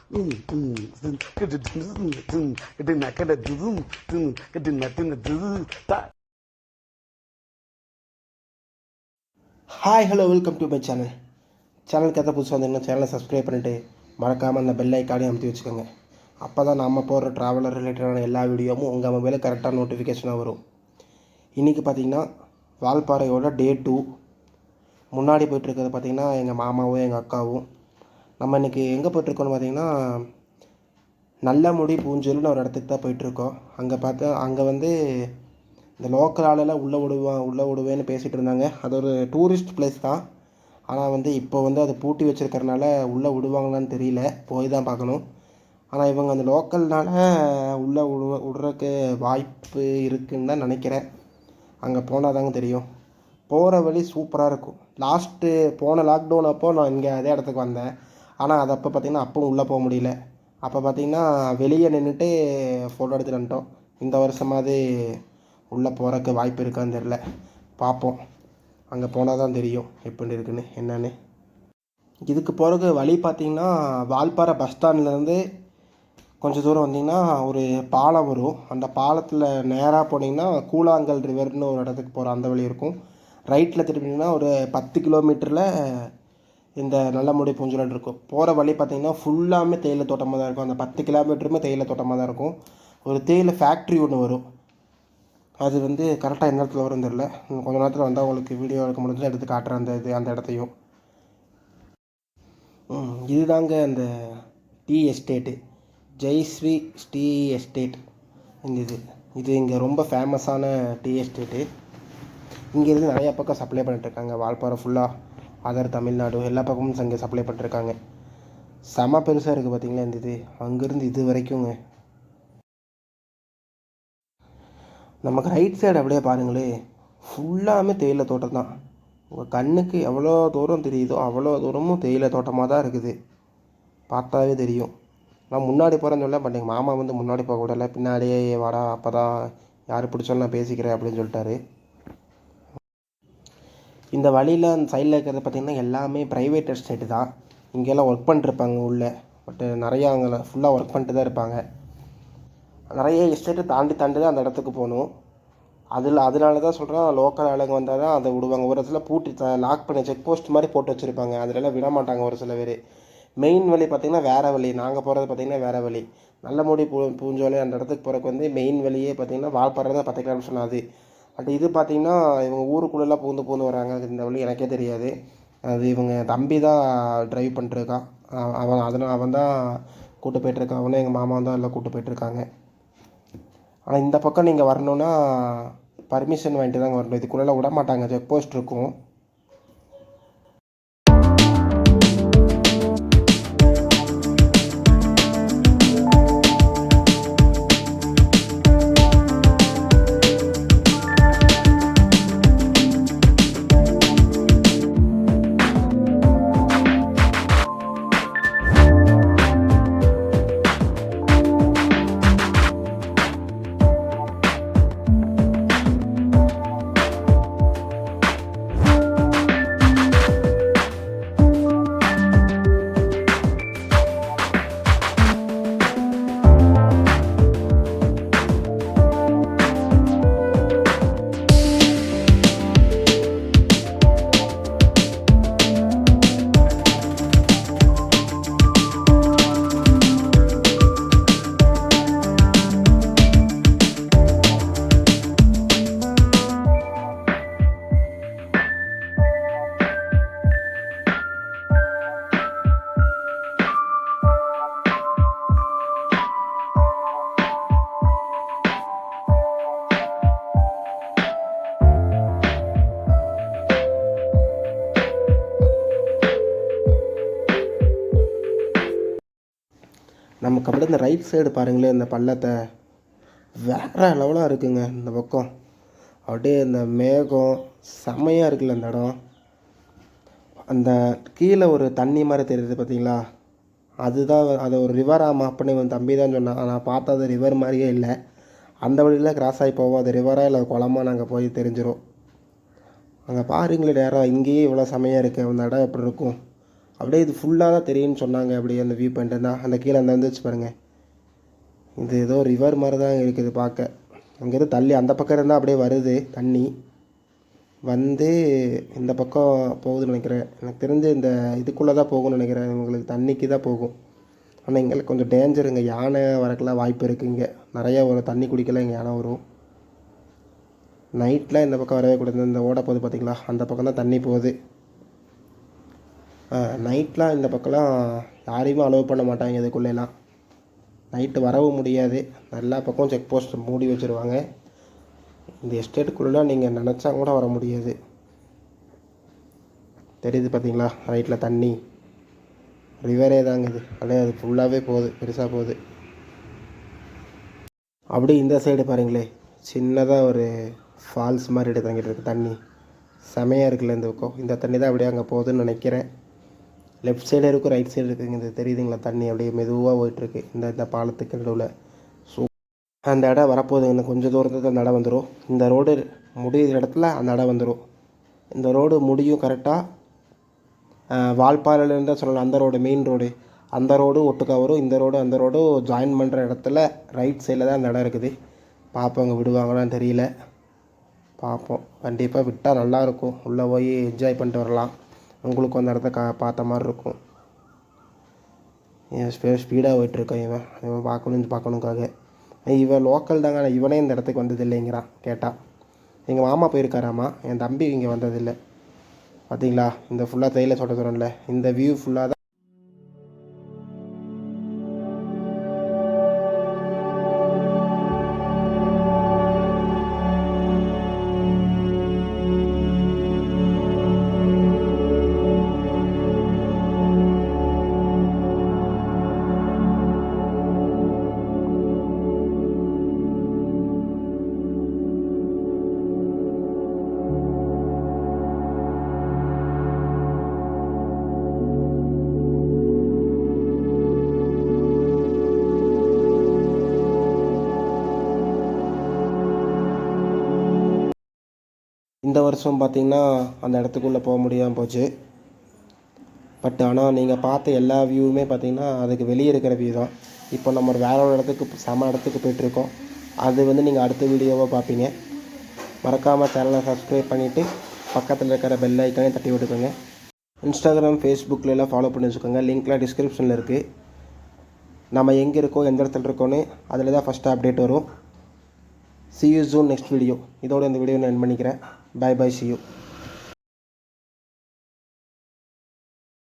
Hi hello welcome to my சேனலுக்கு எதாவது புதுசாக வந்தீங்கன்னா சேனலை சப்ஸ்கிரைப் பண்ணிவிட்டு மறக்காமல் அந்த பெல் ஐக்கானையும் அமுத்தி வச்சுக்கோங்க. அப்போ தான் நம்ம போடுற ட்ராவலர் ரிலேட்டடான எல்லா வீடியோவும் உங்கள் மொபைலில் கரெக்டாக நோட்டிஃபிகேஷனாக வரும். இன்றைக்கி பார்த்திங்கன்னா வால்பாறையோட டே 2 முன்னாடி போய்ட்டுருக்கிறது பார்த்திங்கன்னா எங்கள் மாமாவும் எங்கள் அக்காவும். நம்ம இன்றைக்கி எங்கே போய்ட்டுருக்கோன்னு பார்த்திங்கன்னா நல்லமுடி பூஞ்சோல்னு ஒரு இடத்துக்கு தான் போயிட்டுருக்கோம். அங்கே வந்து இந்த லோக்கல் ஆளெல்லாம் உள்ளே விடுவேன்னு பேசிகிட்டு இருந்தாங்க. அது ஒரு டூரிஸ்ட் பிளேஸ் தான். ஆனால் வந்து இப்போ வந்து அது பூட்டி வச்சுருக்கறனால உள்ளே விடுவாங்களான்னு தெரியல, போய் தான் பார்க்கணும். ஆனால் இவங்க அந்த லோக்கல்னால் உள்ளே விடுறதுக்கு வாய்ப்பு இருக்குதுன்னு தான் நினைக்கிறேன். அங்கே போனால் தாங்க தெரியும். போகிற வழி சூப்பராக இருக்கும். போன லாக்டவுன் அப்போ நான் இங்கே அதே இடத்துக்கு வந்தேன். ஆனால் அது அப்போ பார்த்திங்கன்னா அப்பவும் உள்ளே போக முடியல. அப்போ பார்த்திங்கன்னா வெளியே நின்றுட்டு ஃபோட்டோ எடுத்துகிட்டு வந்துட்டோம். இந்த வருஷமாவது உள்ளே போகிறக்கு வாய்ப்பு இருக்கான்னு தெரில, பார்ப்போம். அங்கே போனால் தான் தெரியும் எப்படி இருக்குன்னு என்னன்னு. இதுக்கு போகிறக்கு வழி பார்த்திங்கன்னா வால்பாறை பஸ் ஸ்டாண்ட்லேருந்து கொஞ்சம் தூரம் வந்திங்கன்னா ஒரு பாலம் வரும். அந்த பாலத்தில் நேராக போனீங்கன்னா கூழாங்கல் ரிவர்னு ஒரு இடத்துக்கு போகிற அந்த வழி இருக்கும். ரைட்டில் திரும்பிங்கன்னா ஒரு 10 கிலோமீட்டரில் இந்த நல்லமுடி பூஞ்சோலை இருக்கும். போகிற வழி பார்த்திங்கன்னா ஃபுல்லாமே தேயிலை தோட்டமாக தான் இருக்கும். அந்த 10 கிலோமீட்டருமே தேயிலை தோட்டமாக தான் இருக்கும். ஒரு தேயிலை ஃபேக்ட்ரி ஒன்று வரும். அது வந்து கரெக்டாக எந்த இடத்துல வரும் தெரில. கொஞ்சம் நேரத்தில் வந்தால் உங்களுக்கு வீடியோ எடுக்க முடிஞ்சு எடுத்து காட்டுறேன் அந்த இடத்தையும். இதுதாங்க அந்த tea estate, Jaishree tea estate. இது இங்கே ரொம்ப ஃபேமஸான டீ எஸ்டேட்டு. இங்கேருந்து நிறையா பக்கம் சப்ளை பண்ணிட்டுருக்காங்க. வால்பாறை ஃபுல்லாக, அதர் தமிழ்நாடு எல்லா பக்கமும் இங்கே சப்ளை பண்ணிட்டுருக்காங்க. செம பெருசாக இருக்குது பார்த்திங்களா இந்த அங்கேருந்து இது வரைக்குங்க. நமக்கு ரைட் சைடு அப்படியே பாருங்களே, ஃபுல்லாமே தேயிலை தோட்டம் தான். உங்கள் கண்ணுக்கு எவ்வளோ தூரம் தெரியுதோ அவ்வளோ தூரமும் தேயிலை தோட்டமாக தான் இருக்குது. பார்த்தாவே தெரியும். நான் முன்னாடி போகிறேன்னு சொல்ல, பட் எங்கள் மாமா வந்து முன்னாடி போக விடலை. பின்னாடியே வாடா, அப்போ தான் யார் பிடிச்சாலும் நான் பேசிக்கிறேன் அப்படின்னு சொல்லிட்டாரு. இந்த வழியில் அந்த சைடில் இருக்கிறது பார்த்திங்கன்னா எல்லாமே ப்ரைவேட் எஸ்டேட்டு தான். இங்கெல்லாம் ஒர்க் பண்ணிட்டுருப்பாங்க உள்ளே. பட் நிறையா அங்கே ஃபுல்லாக ஒர்க் பண்ணிட்டு தான் இருப்பாங்க. நிறைய எஸ்டேட்டை தாண்டி தான் அந்த இடத்துக்கு போகணும். அதனால தான் சொல்கிறேன், லோக்கல் ஆளுங்க வந்தால் தான் அதை விடுவாங்க. ஒரு இடத்துல பூட்டி லாக் பண்ணி செக் போஸ்ட் மாதிரி போட்டு வச்சுருப்பாங்க. அதிலெல்லாம் விட மாட்டாங்க ஒரு சில பேர். மெயின் வழி பார்த்திங்கன்னா வேறு வழி, நாங்கள் போகிறது பார்த்திங்கன்னா வேறு வழி. நல்லமுடி பூஞ்சோலை அந்த இடத்துக்கு போகிறக்கு வந்து மெயின் வழியே பார்த்திங்கன்னா வால்பாறை தான் 10 கிலோமீட்டர் சொன்னாது. பட் இது பார்த்திங்கன்னா இவங்க ஊருக்குள்ளெல்லாம் பூந்து வராங்க. இந்த வழி எனக்கே தெரியாது. அது இவங்க தம்பி தான் ட்ரைவ் பண்ணிட்டுருக்கான். அவன் தான் கூப்பிட்டு போய்ட்டுருக்கான். அவனே எங்கள் மாமா தான் எல்லாம் கூப்பிட்டு போய்ட்டுருக்காங்க. ஆனால் இந்த பக்கம் நீங்கள் வரணுன்னா பர்மிஷன் வாங்கிட்டு தாங்க வரணும். இதுக்குள்ளே விட மாட்டாங்க, செக் போஸ்ட் இருக்கும். நமக்கு அப்படியே இந்த ரைட் சைடு பாருங்களேன், இந்த பள்ளத்தை வேறு லெவலாக இருக்குங்க. இந்த பக்கம் அப்படியே இந்த மேகம் செம்மையாக இருக்குல்ல இந்த இடம். அந்த கீழே ஒரு தண்ணி மாதிரி தெரியுது பார்த்தீங்களா, அதுதான் அது ஒரு ரிவராமா அப்படின்னு இவன் தம்பி தான் சொன்னான். நான் பார்த்தா அது ரிவர் மாதிரியே இல்லை. அந்த வழியில் கிராஸ் ஆகி போவோம். அது ரிவராக இல்லை குளமா நாங்கள் போய் தெரிஞ்சிடும். அங்கே பாருங்களே நேரம், இங்கேயே இவ்வளோ செமையாக இருக்குது. அந்த இடம் எப்படி இருக்கும். அப்படியே இது ஃபுல்லாக தான் தெரியும்னு சொன்னாங்க. அப்படியே அந்த வியூ பாயிண்ட் தான் அந்த கீழே அந்த வந்துச்சு பாருங்கள். இது ஏதோ ரிவர் மாதிரி தான் இருக்குது பார்க்க. அங்கேருந்து தள்ளி அந்த பக்கம் இருந்தால் அப்படியே வருது தண்ணி வந்து இந்த பக்கம் போகுதுன்னு நினைக்கிறேன். எனக்கு தெரிஞ்சு இந்த இதுக்குள்ளே தான் போகும்னு நினைக்கிறேன். உங்களுக்கு தண்ணிக்கு தான் போகும். ஆனால் இங்கே கொஞ்சம் டேஞ்சருங்க. யானை வரக்கெல்லாம் வாய்ப்பு இருக்குது. இங்கே நிறையா வரும். தண்ணி குடிக்கலாம் இங்கே யானை வரும். நைட்டில் இந்த பக்கம் வரவே கூடாது. இந்த ஓட போகுது பார்த்திங்களா, அந்த பக்கம் தான் தண்ணி போகுது. நைட்லாம் இந்த பக்கம்லாம் யாரையுமே அலோவ் பண்ண மாட்டாங்க. இதுக்குள்ளேலாம் நைட்டு வரவும் முடியாது. எல்லா பக்கம் செக் போஸ்ட் மூடி வச்சுருவாங்க. இந்த எஸ்டேட்டுக்குள்ளெலாம் நீங்கள் நினச்சா கூட வர முடியாது. தெரியுது பார்த்தீங்களா ரைட்டில் தண்ணி, ரிவரே தாங்க இது. அப்படியே அது ஃபுல்லாகவே போகுது, பெருசாக போகுது. அப்படியே இந்த சைடு பாருங்களே, சின்னதாக ஒரு ஃபால்ஸ் மாதிரி எடுத்து தங்கிட்டு இருக்குது. தண்ணி செமையாக இருக்குல்ல இந்த பக்கம். இந்த தண்ணி தான் அப்படியே அங்கே போகுதுன்னு நினைக்கிறேன். லெஃப்ட் சைடு இருக்கும், ரைட் சைடு இருக்குங்க. இது தெரியுதுங்களா, தண்ணி அப்படியே மெதுவாக போயிட்டுருக்கு இந்த பாலத்துக்கு நடுவில். அந்த இடம் வரப்போகுது. இன்னும் கொஞ்சம் தூரத்துக்கு அந்த இடம் வந்துடும். இந்த ரோடு முடிகிற இடத்துல அந்த இடம் வந்துடும். இந்த ரோடு முடியும் கரெக்டாக வால்பாறையிலேருந்து தான் சொல்லலாம். அந்த ரோடு மெயின் ரோடு, அந்த ரோடு ஒட்டுக்கா வரும். இந்த ரோடு அந்த ரோடு ஜாயின் பண்ணுற இடத்துல ரைட் சைடில் தான் அந்த இடம் இருக்குது. பார்ப்போம் அங்கே விடுவாங்களான்னு தெரியல. பார்ப்போம். கண்டிப்பாக விட்டால் நல்லாயிருக்கும். உள்ளே போய் என்ஜாய் பண்ணிட்டு வரலாம். உங்களுக்கும் அந்த இடத்த பார்த்த மாதிரி இருக்கும். ஸ்பீடாக போயிட்டுருக்கோம். இவன் பார்க்கணுக்காக. இவன் லோக்கல் தாங்க. இவனே இந்த இடத்துக்கு வந்தது இல்லைங்கிறான் கேட்டால். எங்கள் மாமா போயிருக்காராமா, என் தம்பி இங்கே வந்ததில்லை. பார்த்தீங்களா, இந்த ஃபுல்லாக தையில் சொல்ல தூரம்ல, இந்த வியூ ஃபுல்லாக தான். இந்த வருஷம் பார்த்திங்கன்னா அந்த இடத்துக்குள்ளே போக முடியாமல் போச்சு. பட் ஆனால் நீங்கள் பார்த்த எல்லா வியூவுமே பார்த்திங்கன்னா அதுக்கு வெளியே இருக்கிற வியூ தான். இப்போ நம்ம வேற ஒரு இடத்துக்கு செம இடத்துக்கு போய்ட்டுருக்கோம். அது நீங்கள் அடுத்த வீடியோவாக பார்ப்பீங்க. மறக்காமல் சேனலை சப்ஸ்கிரைப் பண்ணிவிட்டு பக்கத்தில் இருக்கிற பெல் ஐக்கானே தட்டி விட்டுக்கோங்க. இன்ஸ்டாகிராம், ஃபேஸ்புக்கிலலாம் ஃபாலோ பண்ணி வச்சுக்கோங்க. லிங்க்லாம் டிஸ்கிரிப்ஷனில் இருக்குது. நம்ம எங்கே இருக்கோம், எந்த இடத்துல இருக்கோன்னு அதில் தான் ஃபஸ்ட்டு அப்டேட் வரும். See you soon next video. இதோட இந்த வீடியோ நான் எண்ட் பண்ணிக்கிறேன். Bye bye, see you.